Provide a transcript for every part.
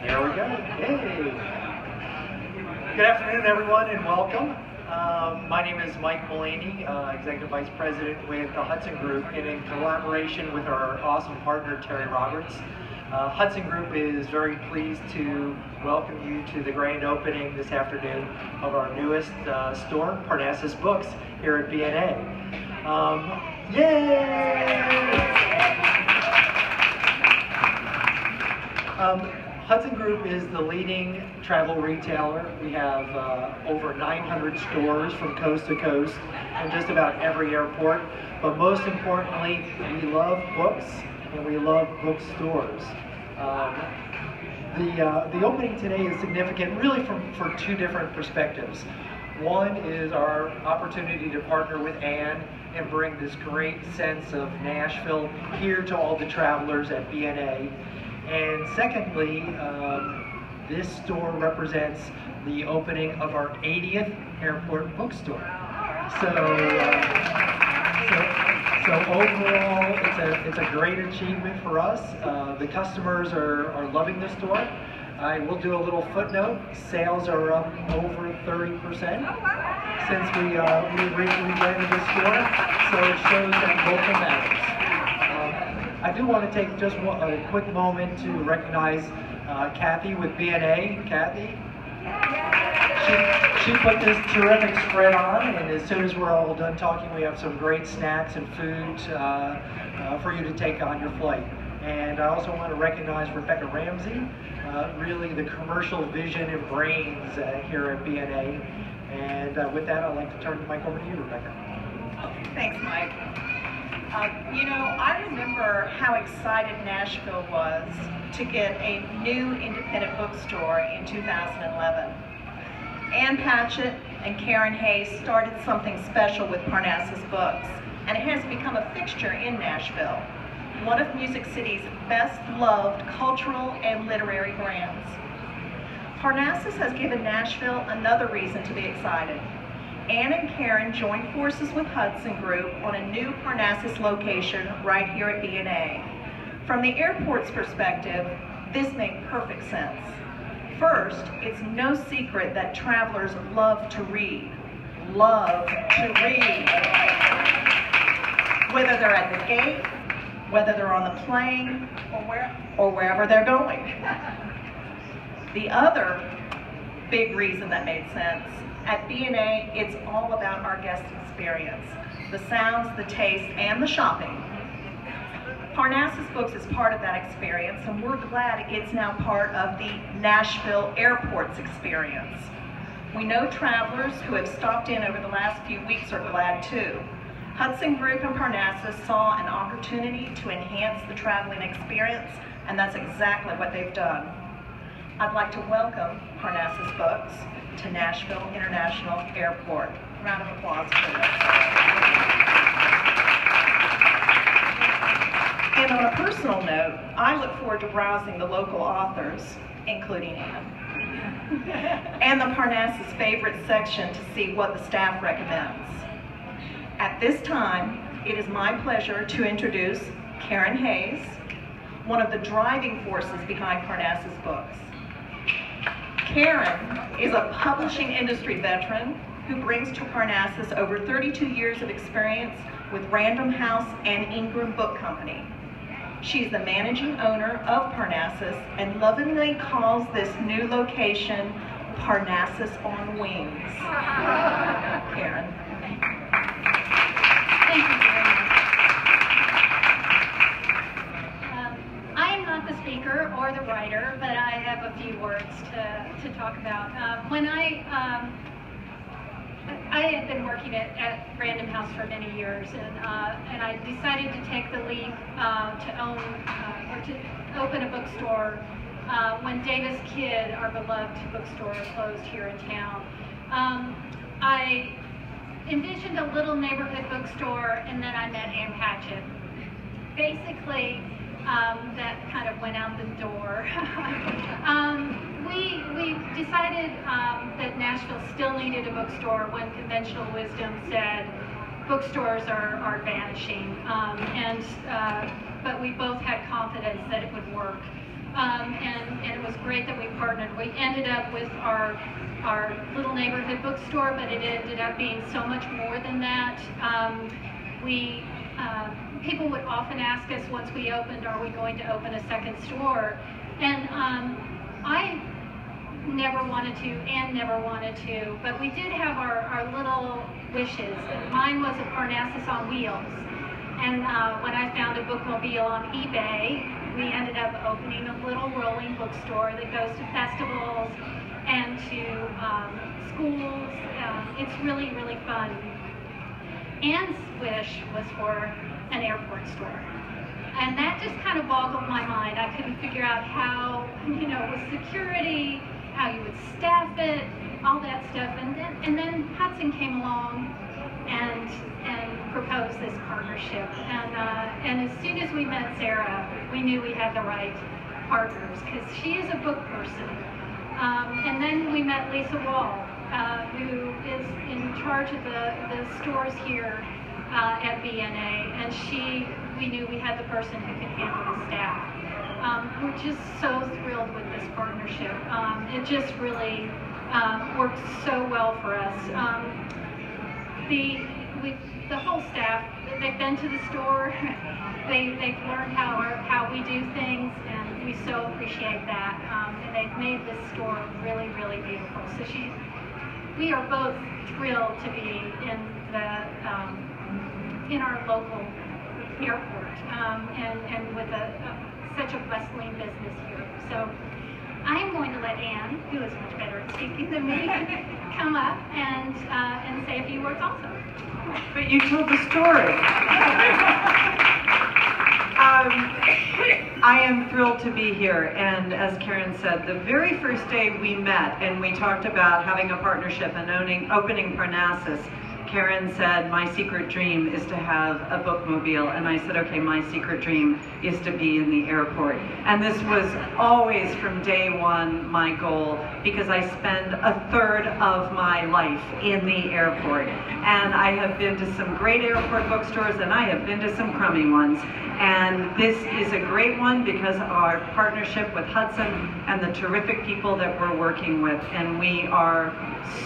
There we go. Hey. Good afternoon, everyone, and welcome. My name is Mike Mullaney, Executive Vice President with the Hudson Group, and in collaboration with our awesome partner, Terry Roberts. Hudson Group is very pleased to welcome you to the grand opening this afternoon of our newest store, Parnassus Books, here at BNA. Yay! Hudson Group is the leading travel retailer. We have over 900 stores from coast to coast in just about every airport. But most importantly, we love books and we love bookstores. The opening today is significant really for two different perspectives. One is our opportunity to partner with Anne and bring this great sense of Nashville here to all the travelers at BNA. And secondly, this store represents the opening of our 80th airport bookstore. So overall, it's a great achievement for us. The customers are loving the store. I will do a little footnote. Sales are up over 30% since we rebranded the store. So it shows that local matters. I do want to take just a quick moment to recognize Kathy with BNA. Kathy? She put this terrific spread on, and as soon as we're all done talking, we have some great snacks and food for you to take on your flight. And I also want to recognize Rebecca Ramsey, really the commercial vision and brains here at BNA. And with that, I'd like to turn the mic over to you, Rebecca. Thanks, Mike. You know, I remember how excited Nashville was to get a new independent bookstore in 2011. Ann Patchett and Karen Hayes started something special with Parnassus Books, and it has become a fixture in Nashville, one of Music City's best loved cultural and literary brands. Parnassus has given Nashville another reason to be excited. Ann and Karen joined forces with Hudson Group on a new Parnassus location right here at BNA. From the airport's perspective, this made perfect sense. First, it's no secret that travelers love to read. Love to read. Whether they're at the gate, whether they're on the plane, or wherever they're going. The other big reason that made sense, at BNA, it's all about our guest experience, the sounds, the taste, and the shopping. Parnassus Books is part of that experience, and we're glad it's now part of the Nashville Airport's experience. We know travelers who have stopped in over the last few weeks are glad too. Hudson Group and Parnassus saw an opportunity to enhance the traveling experience, and that's exactly what they've done. I'd like to welcome Parnassus Books to Nashville International Airport. Round of applause, please. And on a personal note, I look forward to browsing the local authors, including Anne, and the Parnassus favorite section to see what the staff recommends. At this time, it is my pleasure to introduce Karen Hayes, one of the driving forces behind Parnassus Books. Karen is a publishing industry veteran who brings to Parnassus over 32 years of experience with Random House and Ingram Book Company. She's the managing owner of Parnassus and lovingly calls this new location Parnassus on Wings. Karen. Thank you very much. I am not the speaker or the writer, but I have a few words to talk about. When I had been working at Random House for many years, and I decided to take the leap to open a bookstore when Davis Kidd, our beloved bookstore, closed here in town. I envisioned a little neighborhood bookstore, and then I met Ann Patchett. Basically, that kind of went out the door. We decided that Nashville still needed a bookstore when conventional wisdom said bookstores are vanishing, but we both had confidence that it would work. And it was was great that we partnered. We ended up with our little neighborhood bookstore, but it ended up being so much more than that. People would often ask us once we opened, are we going to open a second store? And I never wanted to, but we did have our little wishes. And mine was a Parnassus on wheels. And when I found a bookmobile on eBay, we ended up opening a little rolling bookstore that goes to festivals and to schools. It's really, really fun. Anne's wish was for an airport store. And that just kind of boggled my mind. I couldn't figure out how, with security, how you would staff it, all that stuff. And then Hudson came along and proposed this partnership. And as soon as we met Sarah, we knew we had the right partners, because she is a book person. And then we met Lisa Wall, who is in charge of the stores here at BNA, and we knew we had the person who could handle the staff. We're just so thrilled with this partnership. It just really works so well for us. The whole staff, they've been to the store, they've learned how we do things, and we so appreciate that. And they've made this store really, really beautiful. So we are both thrilled to be in our local airport, and with such a bustling business here. So I am going to let Anne, who is much better at speaking than me, come up and say a few words also. But you told the story. I am thrilled to be here, and as Karen said, the very first day we met and we talked about having a partnership and opening Parnassus, Karen said, my secret dream is to have a bookmobile. And I said, okay, my secret dream is to be in the airport. And this was always from day one my goal, because I spend a third of my life in the airport. And I have been to some great airport bookstores, and I have been to some crummy ones. And this is a great one because of our partnership with Hudson and the terrific people that we're working with. And we are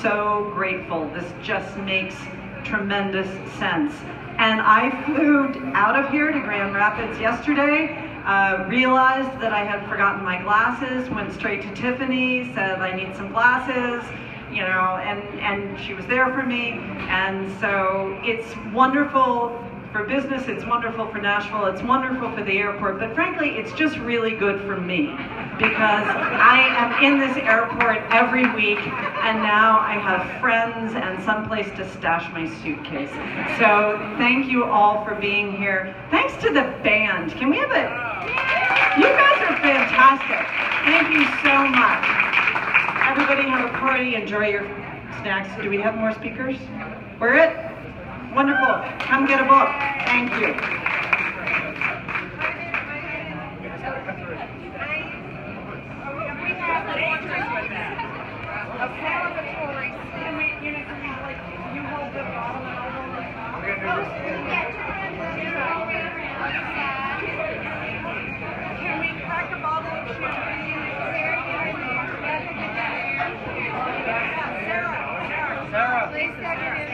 so grateful. This just makes tremendous sense. And I flew out of here to Grand Rapids yesterday, realized that I had forgotten my glasses, went straight to Tiffany, said I need some glasses, and she was there for me. And so it's wonderful for business, it's wonderful for Nashville, it's wonderful for the airport, but frankly, it's just really good for me, because I am in this airport every week, and now I have friends and someplace to stash my suitcase. So thank you all for being here. Thanks to the band. Can we have you guys are fantastic. Thank you so much. Everybody have a party, enjoy your snacks. Do we have more speakers? We're it? Wonderful. Come get a book. Thank you. Can we crack a bottle of champagne? Sarah. Please second it.